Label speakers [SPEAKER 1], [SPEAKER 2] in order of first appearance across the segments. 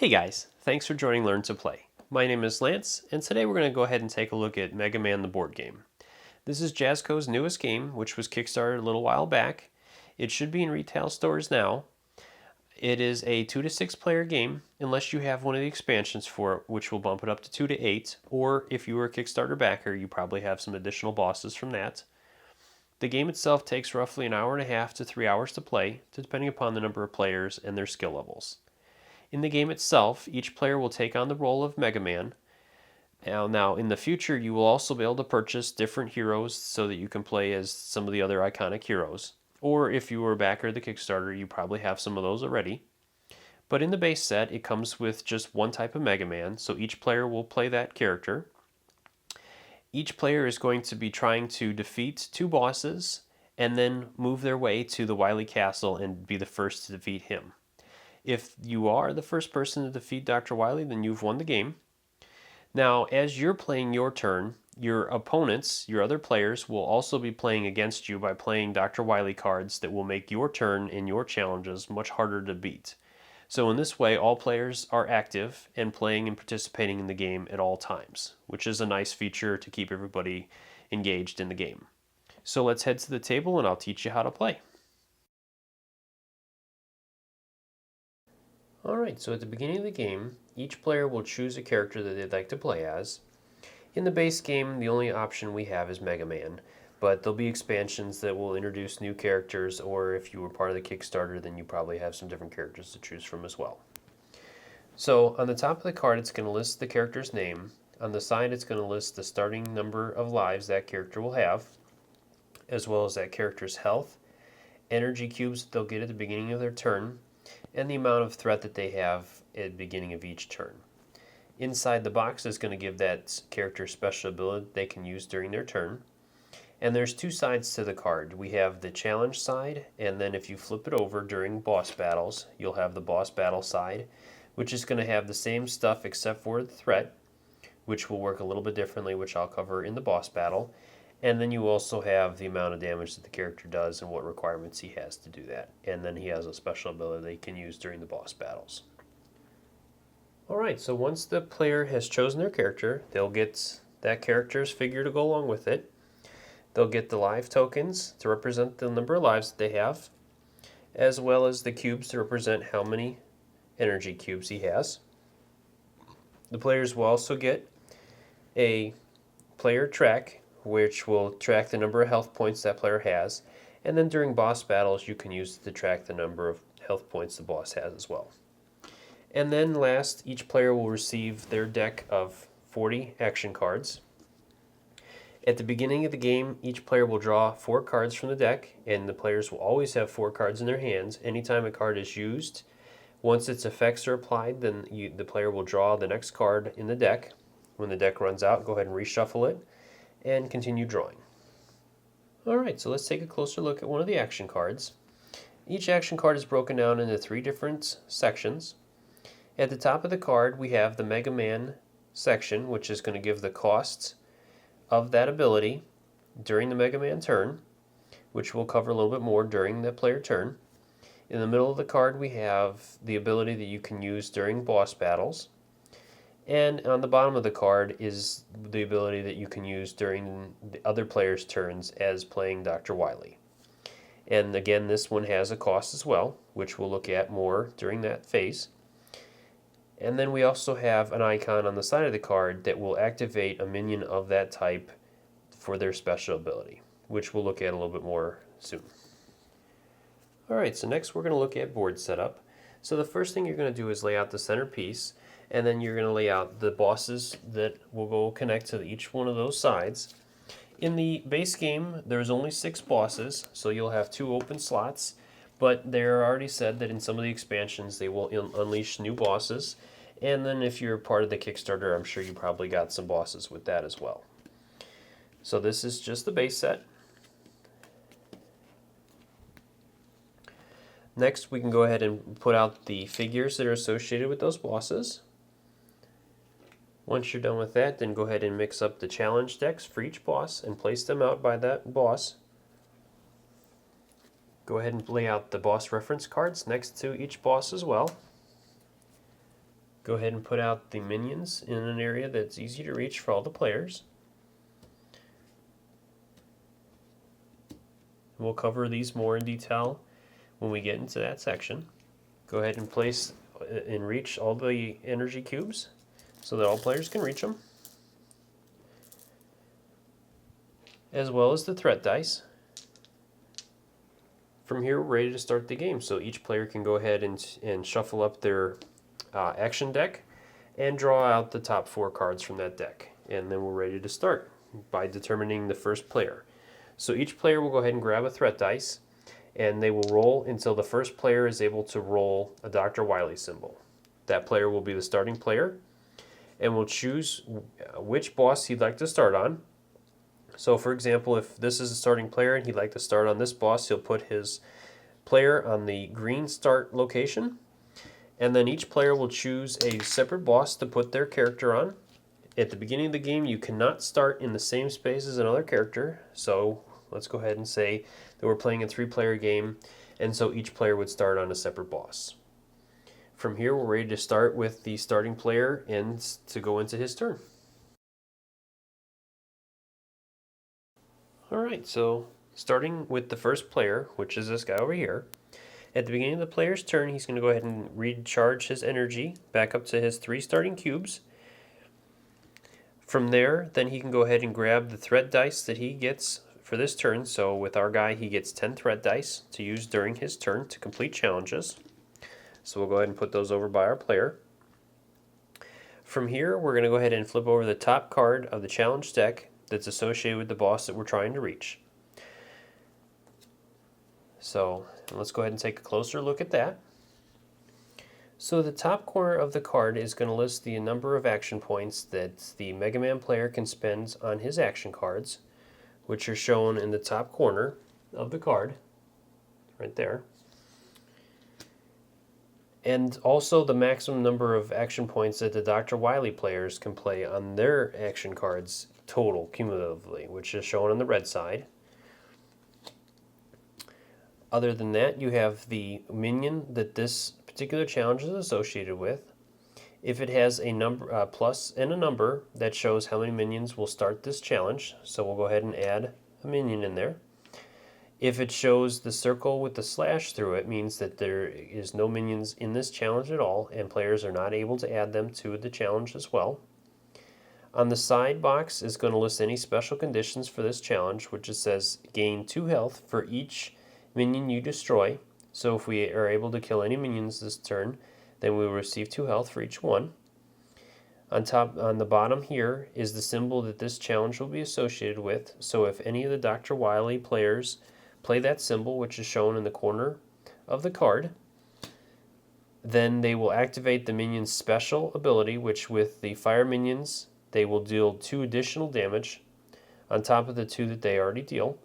[SPEAKER 1] Hey guys, thanks for joining Learn to Play. My name is Lance, and today we're going to go ahead and take a look at Mega Man the board game. This is Jasco's newest game, which was kickstarted a little while back. It should be in retail stores now. It is a 2 to 6 player game, unless you have one of the expansions for it, which will bump it up to 2 to 8, or if you were a Kickstarter backer, you probably have some additional bosses from that. The game itself takes roughly an hour and a half to 3 hours to play, depending upon the number of players and their skill levels. In the game itself, each player will take on the role of Mega Man. Now, in the future, you will also be able to purchase different heroes so that you can play as some of the other iconic heroes. Or if you were a backer of the Kickstarter, you probably have some of those already. But in the base set, it comes with just one type of Mega Man, so each player will play that character. Each player is going to be trying to defeat 2 bosses and then move their way to the Wily Castle and be the first to defeat him. If you are the first person to defeat Dr. Wily, then you've won the game. Now, as you're playing your turn, your opponents, your other players, will also be playing against you by playing Dr. Wily cards that will make your turn and your challenges much harder to beat. So in this way, all players are active and playing and participating in the game at all times, which is a nice feature to keep everybody engaged in the game. So let's head to the table and I'll teach you how to play. Alright, so at the beginning of the game, each player will choose a character that they'd like to play as. In the base game, the only option we have is Mega Man, but there'll be expansions that will introduce new characters, or if you were part of the Kickstarter, then you probably have some different characters to choose from as well. So on the top of the card, it's going to list the character's name. On the side, it's going to list the starting number of lives that character will have, as well as that character's health, energy cubes that they'll get at the beginning of their turn, and the amount of threat that they have at the beginning of each turn. Inside the box is going to give that character special ability they can use during their turn. And there's 2 sides to the card. We have the challenge side, and then if you flip it over during boss battles, you'll have the boss battle side, which is going to have the same stuff except for the threat, which will work a little bit differently, which I'll cover in the boss battle. And then you also have the amount of damage that the character does and what requirements he has to do that. And then he has a special ability they can use during the boss battles. Alright, so once the player has chosen their character, they'll get that character's figure to go along with it. They'll get the life tokens to represent the number of lives that they have, as well as the cubes to represent how many energy cubes he has. The players will also get a player track, which will track the number of health points that player has, and then during boss battles you can use it to track the number of health points the boss has as well. And then last, each player will receive their deck of 40 action cards. At the beginning of the game, each player will draw 4 cards from the deck, and the players will always have 4 cards in their hands. Anytime a card is used, once its effects are applied, then the player will draw the next card in the deck. When the deck runs out, go ahead and reshuffle it and continue drawing. Alright, so let's take a closer look at one of the action cards. Each action card is broken down into 3 different sections. At the top of the card we have the Mega Man section, which is going to give the costs of that ability during the Mega Man turn, which we'll cover a little bit more during the player turn. In the middle of the card we have the ability that you can use during boss battles. And on the bottom of the card is the ability that you can use during the other player's turns as playing Dr. Wily. And again, this one has a cost as well, which we'll look at more during that phase. And then we also have an icon on the side of the card that will activate a minion of that type for their special ability, which we'll look at a little bit more soon. Alright, so next we're going to look at board setup. So the first thing you're going to do is lay out the centerpiece, and then you're going to lay out the bosses that will go connect to each one of those sides. In the base game, there's only 6 bosses, so you'll have 2 open slots, but they're already said that in some of the expansions they will unleash new bosses, and then if you're part of the Kickstarter, I'm sure you probably got some bosses with that as well. So this is just the base set. Next, we can go ahead and put out the figures that are associated with those bosses. Once you're done with that, then go ahead and mix up the challenge decks for each boss and place them out by that boss. Go ahead and lay out the boss reference cards next to each boss as well. Go ahead and put out the minions in an area that's easy to reach for all the players. We'll cover these more in detail when we get into that section. Go ahead and place and reach all the energy cubes so that all players can reach them, as well as the threat dice. From here, we're ready to start the game, so each player can go ahead and shuffle up their action deck and draw out the top 4 cards from that deck, and then we're ready to start by determining the first player. So each player will go ahead and grab a threat dice, and they will roll until the first player is able to roll a Dr. Wily symbol. That player will be the starting player and will choose which boss he'd like to start on. So for example, if this is a starting player and he'd like to start on this boss, he'll put his player on the green start location, and then each player will choose a separate boss to put their character on. At the beginning of the game, you cannot start in the same space as another character, so let's go ahead and say that we're playing a 3-player game, and so each player would start on a separate boss. From here, we're ready to start with the starting player and to go into his turn. Alright, so starting with the first player, which is this guy over here, at the beginning of the player's turn, he's going to go ahead and recharge his energy back up to his 3 starting cubes. From there, then he can go ahead and grab the threat dice that he gets for this turn. So with our guy, he gets 10 threat dice to use during his turn to complete challenges. So we'll go ahead and put those over by our player. From here, we're going to go ahead and flip over the top card of the challenge deck that's associated with the boss that we're trying to reach. So let's go ahead and take a closer look at that. So the top corner of the card is going to list the number of action points that the Mega Man player can spend on his action cards, which are shown in the top corner of the card, right there. And also the maximum number of action points that the Dr. Wily players can play on their action cards total, cumulatively, which is shown on the red side. Other than that, you have the minion that this particular challenge is associated with. If it has a number, plus and a number, that shows how many minions will start this challenge. So we'll go ahead and add a minion in there. If it shows the circle with the slash through it, means that there is no minions in this challenge at all, and players are not able to add them to the challenge as well. On the side box is going to list any special conditions for this challenge, which it says gain 2 health for each minion you destroy. So if we are able to kill any minions this turn, then we will receive 2 health for each one. On the bottom here is the symbol that this challenge will be associated with. So if any of the Dr. Wily players play that symbol, which is shown in the corner of the card, then they will activate the minion's special ability, which with the fire minions, they will deal 2 additional damage on top of the 2 that they already deal.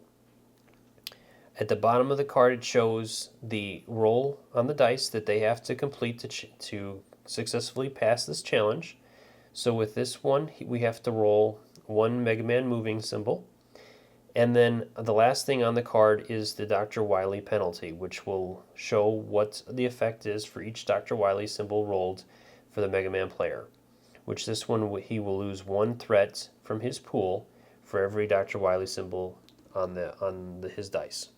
[SPEAKER 1] At the bottom of the card, it shows the roll on the dice that they have to complete to successfully pass this challenge. So with this one, we have to roll 1 Mega Man moving symbol. And then the last thing on the card is the Dr. Wily penalty, which will show what the effect is for each Dr. Wily symbol rolled for the Mega Man player. Which this one, he will lose 1 threat from his pool for every Dr. Wily symbol on his dice.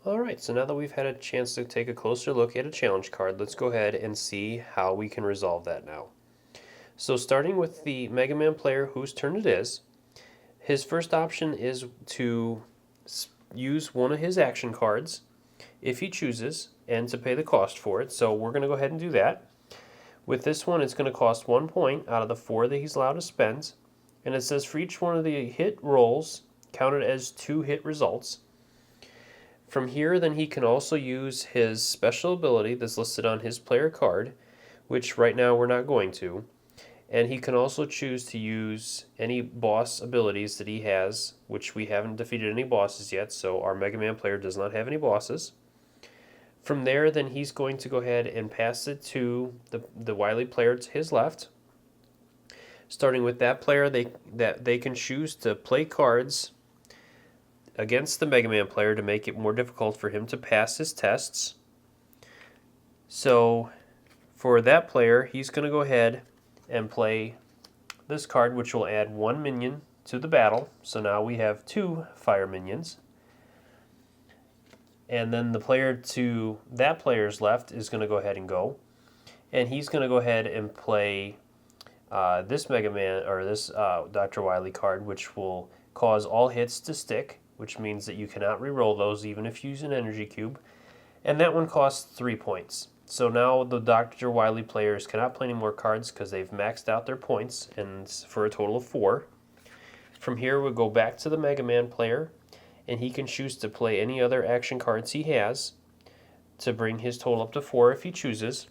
[SPEAKER 1] Alright, so now that we've had a chance to take a closer look at a challenge card, let's go ahead and see how we can resolve that now. So starting with the Mega Man player whose turn it is, his first option is to use one of his action cards if he chooses, and to pay the cost for it. So we're going to go ahead and do that. With this one, it's going to cost 1 point out of the 4 that he's allowed to spend. And it says for each one of the hit rolls, counted as 2 hit results. From here, then he can also use his special ability that's listed on his player card, which right now we're not going to. And he can also choose to use any boss abilities that he has, which we haven't defeated any bosses yet, so our Mega Man player does not have any bosses. From there, then he's going to go ahead and pass it to the Wily player to his left. Starting with that player, they can choose to play cards against the Mega Man player to make it more difficult for him to pass his tests. So For that player, he's going to go ahead and play this card, which will add 1 minion to the battle. So now we have 2 fire minions. And then the player to that player's left is going to go ahead and go. And he's going to go ahead and play this Mega Man, or this Dr. Wily card, which will cause all hits to stick, which means that you cannot re-roll those even if you use an energy cube. And that one costs 3 points. So now the Dr. Wily players cannot play any more cards because they've maxed out their points, and for a total of 4. From here we'll go back to the Mega Man player, and he can choose to play any other action cards he has to bring his total up to 4 if he chooses.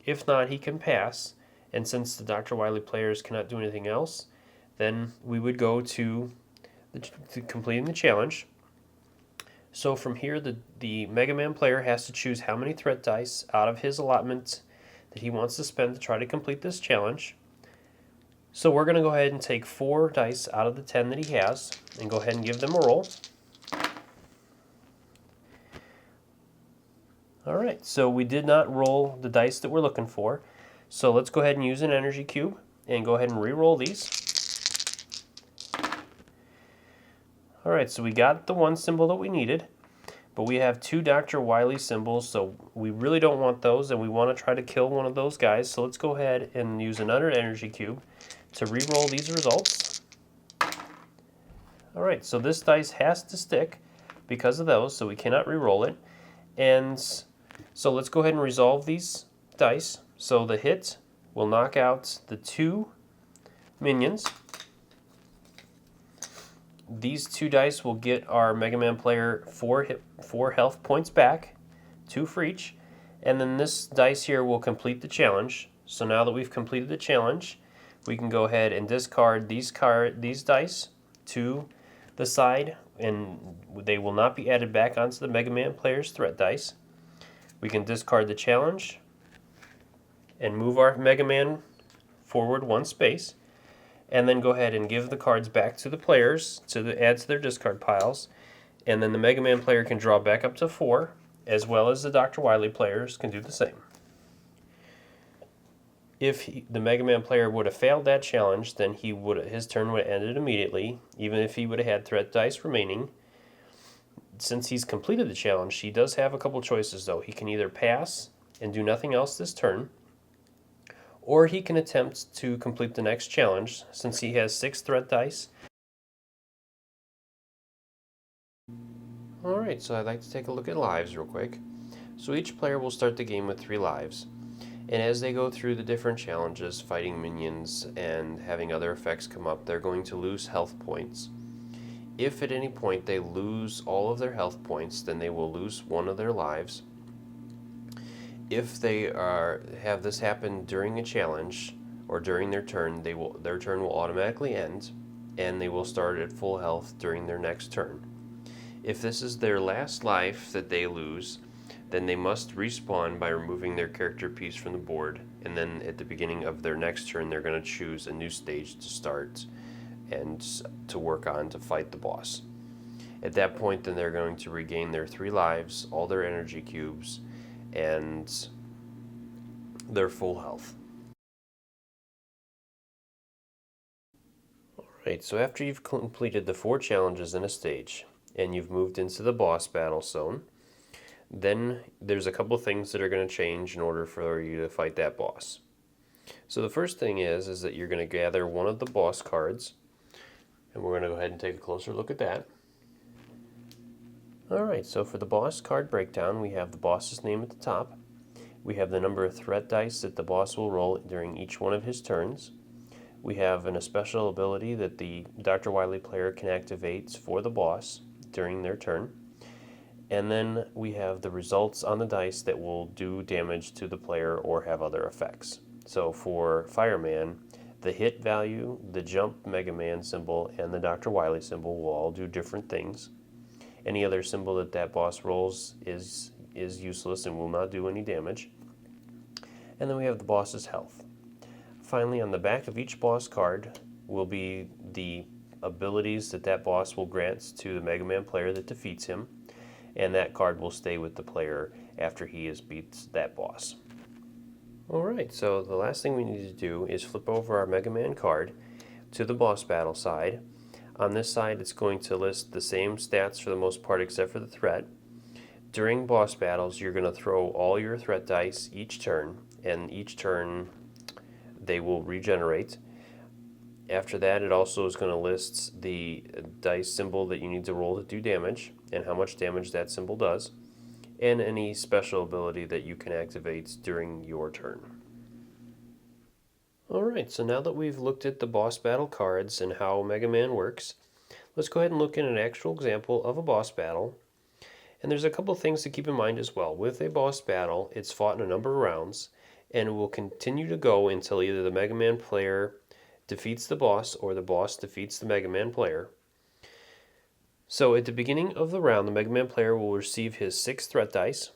[SPEAKER 1] If not, he can pass, and since the Dr. Wily players cannot do anything else, then we would go to completing the challenge. So from here, the Mega Man player has to choose how many threat dice out of his allotment that he wants to spend to try to complete this challenge. So we're going to go ahead and take 4 dice out of the 10 that he has and go ahead and give them a roll. Alright, so we did not roll the dice that we're looking for. So let's go ahead and use an energy cube and go ahead and re-roll these. Alright, so we got the 1 symbol that we needed, but we have 2 Dr. Wily symbols, so we really don't want those, and we want to try to kill one of those guys. So let's go ahead and use another energy cube to re-roll these results. Alright, so this dice has to stick because of those, so we cannot re-roll it. And so let's go ahead and resolve these dice. So the hit will knock out the 2 minions. These 2 dice will get our Mega Man player 4 health points back, 2 for each. And then this dice here will complete the challenge. So now that we've completed the challenge, we can go ahead and discard these dice to the side, and they will not be added back onto the Mega Man player's threat dice. We can discard the challenge and move our Mega Man forward 1 space, and then go ahead and give the cards back to the players to add to their discard piles, and then the Mega Man player can draw back up to 4, as well as the Dr. Wily players can do the same. If the Mega Man player would have failed that challenge, then his turn would have ended immediately, even if he would have had threat dice remaining. Since he's completed the challenge, he does have a couple choices though. He can either pass and do nothing else this turn, or he can attempt to complete the next challenge. Since he has 6 threat dice. Alright, so I'd like to take a look at lives real quick. So each player will start the game with 3 lives. And as they go through the different challenges, fighting minions and having other effects come up, they're going to lose health points. If at any point they lose all of their health points, then they will lose 1 of their lives. If they have this happen during a challenge or during their turn, their turn will automatically end, and they will start at full health during their next turn. If this is their last life that they lose, then they must respawn by removing their character piece from the board, and then at the beginning of their next turn they're going to choose a new stage to start and to work on to fight the boss. At that point, then they're going to regain their 3 lives, all their energy cubes, and their full health. Alright, so after you've completed the 4 challenges in a stage, and you've moved into the boss battle zone, then there's a couple things that are going to change in order for you to fight that boss. So the first thing is that you're going to gather one of the boss cards, and we're going to go ahead and take a closer look at that. Alright, so for the boss card breakdown, we have the boss's name at the top. We have the number of threat dice that the boss will roll during each one of his turns. We have a special ability that the Dr. Wily player can activate for the boss during their turn. And then we have the results on the dice that will do damage to the player or have other effects. So for Fireman, the hit value, the jump Mega Man symbol, and the Dr. Wily symbol will all do different things. Any other symbol that boss rolls is useless and will not do any damage. And then we have the boss's health. Finally, on the back of each boss card will be the abilities that boss will grant to the Mega Man player that defeats him, and that card will stay with the player after he has beat that boss. Alright, so the last thing we need to do is flip over our Mega Man card to the boss battle side. On this side, it's going to list the same stats for the most part except for the threat. During boss battles, you're going to throw all your threat dice each turn, and each turn they will regenerate. After that, it also is going to list the dice symbol that you need to roll to do damage, and how much damage that symbol does, and any special ability that you can activate during your turn. Alright, so now that we've looked at the boss battle cards and how Mega Man works, let's go ahead and look at an actual example of a boss battle. And there's a couple things to keep in mind as well. With a boss battle, it's fought in a number of rounds, and it will continue to go until either the Mega Man player defeats the boss or the boss defeats the Mega Man player. So at the beginning of the round, the Mega Man player will receive his 6 threat dice.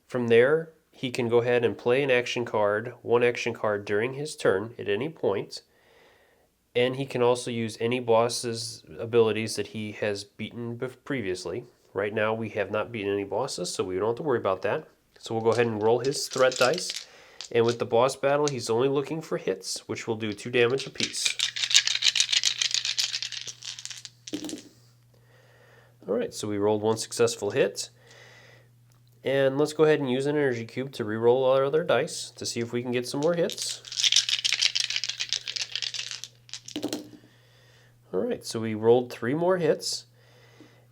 [SPEAKER 1] From there, he can go ahead and play an action card, one action card during his turn at any point. And he can also use any boss's abilities that he has beaten previously. Right now we have not beaten any bosses, so we don't have to worry about that. So we'll go ahead and roll his threat dice. And with the boss battle, he's only looking for hits, which will do 2 damage apiece. Alright, so we rolled 1 successful hit. And let's go ahead and use an energy cube to re-roll our other dice to see if we can get some more hits. Alright, so we rolled 3 more hits,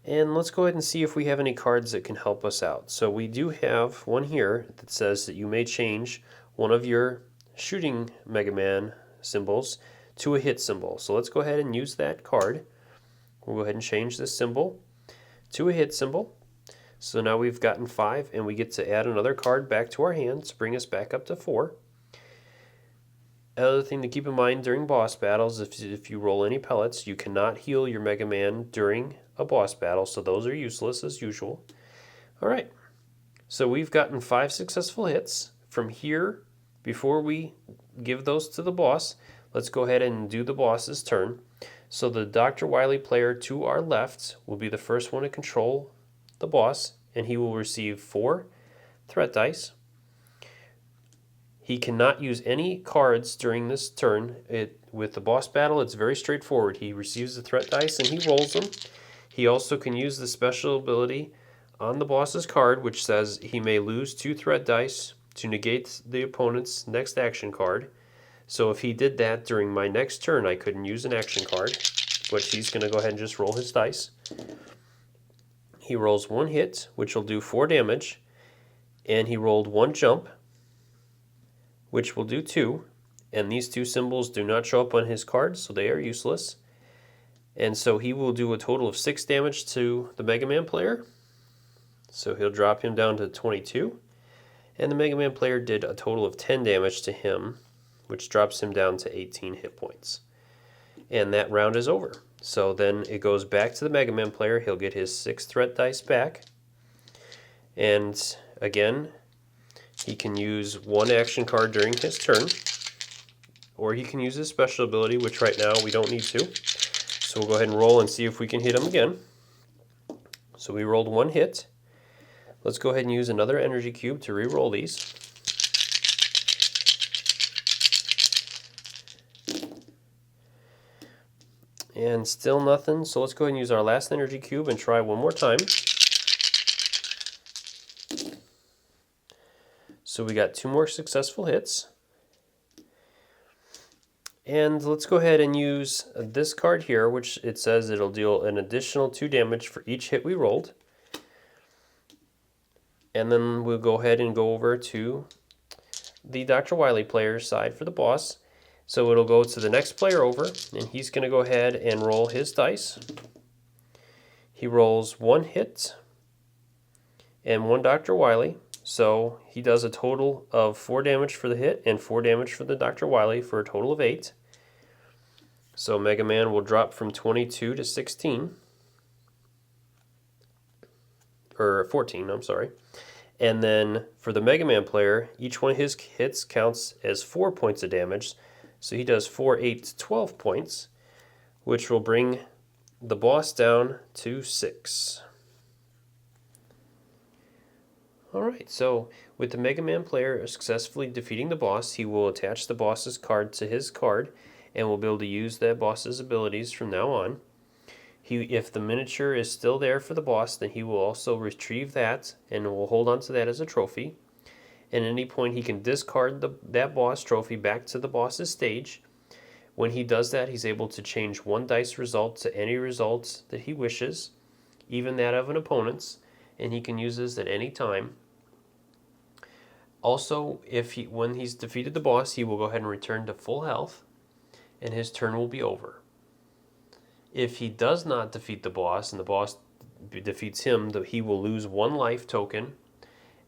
[SPEAKER 1] and let's go ahead and see if we have any cards that can help us out. So we do have one here that says that you may change one of your shooting Mega Man symbols to a hit symbol. So let's go ahead and use that card. We'll go ahead and change this symbol to a hit symbol. So now we've gotten 5, and we get to add another card back to our hand to bring us back up to 4. Another thing to keep in mind during boss battles, if you roll any pellets, you cannot heal your Mega Man during a boss battle, so those are useless as usual. Alright, so we've gotten 5 successful hits. From here, before we give those to the boss, let's go ahead and do the boss's turn. So the Dr. Wily player to our left will be the first one to control the boss, and he will receive 4 threat dice. He cannot use any cards during this turn. With the boss battle, it's very straightforward. He receives the threat dice and he rolls them. He also can use the special ability on the boss's card, which says he may lose 2 threat dice to negate the opponent's next action card. So if he did that during my next turn, I couldn't use an action card, but he's going to go ahead and just roll his dice. He rolls 1 hit, which will do 4 damage, and he rolled 1 jump, which will do 2, and these 2 symbols do not show up on his card, so they are useless. And so he will do a total of 6 damage to the Mega Man player. So he'll drop him down to 22. And the Mega Man player did a total of 10 damage to him, which drops him down to 18 hit points. And that round is over. So then it goes back to the Mega Man player. He'll get his 6 threat dice back. And again, he can use 1 action card during his turn, or he can use his special ability, which right now we don't need to. So we'll go ahead and roll and see if we can hit him again. So we rolled 1 hit. Let's go ahead and use another energy cube to re-roll these. And still nothing, so let's go ahead and use our last energy cube and try one more time. So we got 2 more successful hits. And let's go ahead and use this card here, which it says it'll deal an additional 2 damage for each hit we rolled. And then we'll go ahead and go over to the Dr. Wily player's side for the boss. So it'll go to the next player over, and he's going to go ahead and roll his dice. He rolls 1 hit and 1 Dr. Wily. So he does a total of 4 damage for the hit and 4 damage for the Dr. Wily for a total of 8. So Mega Man will drop from 22 to 16. Or 14, I'm sorry. And then for the Mega Man player, each one of his hits counts as 4 points of damage. So he does 4, 8, 12 points, which will bring the boss down to 6. Alright, so with the Mega Man player successfully defeating the boss, he will attach the boss's card to his card and will be able to use that boss's abilities from now on. If the miniature is still there for the boss, then he will also retrieve that and will hold on to that as a trophy. And at any point, he can discard that boss trophy back to the boss's stage. When he does that, he's able to change one dice result to any results that he wishes, even that of an opponent's, and he can use this at any time. Also, when he's defeated the boss, he will go ahead and return to full health, and his turn will be over. If he does not defeat the boss, and the boss defeats him, he will lose one life token,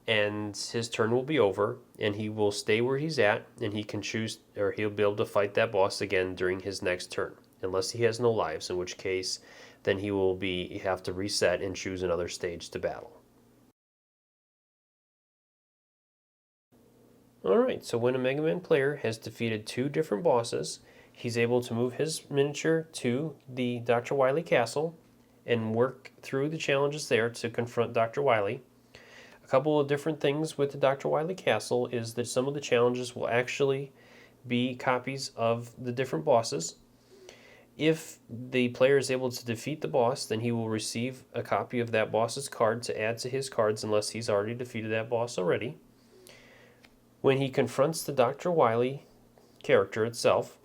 [SPEAKER 1] and his turn will be over, and he will stay where he's at, and he can choose, or he'll be able to fight that boss again during his next turn, unless he has no lives, in which case then he will have to reset and choose another stage to battle. Alright, so when a Mega Man player has defeated 2 different bosses, he's able to move his miniature to the Dr. Wily castle and work through the challenges there to confront Dr. Wily. A couple of different things with the Dr. Wily castle is that some of the challenges will actually be copies of the different bosses. If the player is able to defeat the boss, then he will receive a copy of that boss's card to add to his cards unless he's already defeated that boss already. When he confronts the Dr. Wily character itself,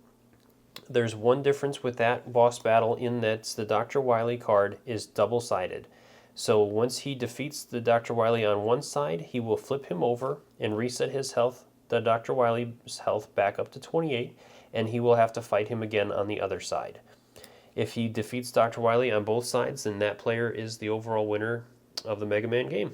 [SPEAKER 1] there's one difference with that boss battle in that the Dr. Wily card is double-sided. So once he defeats the Dr. Wily on one side, he will flip him over and reset his health, the Dr. Wily's health, back up to 28, and he will have to fight him again on the other side. If he defeats Dr. Wily on both sides, then that player is the overall winner of the Mega Man game.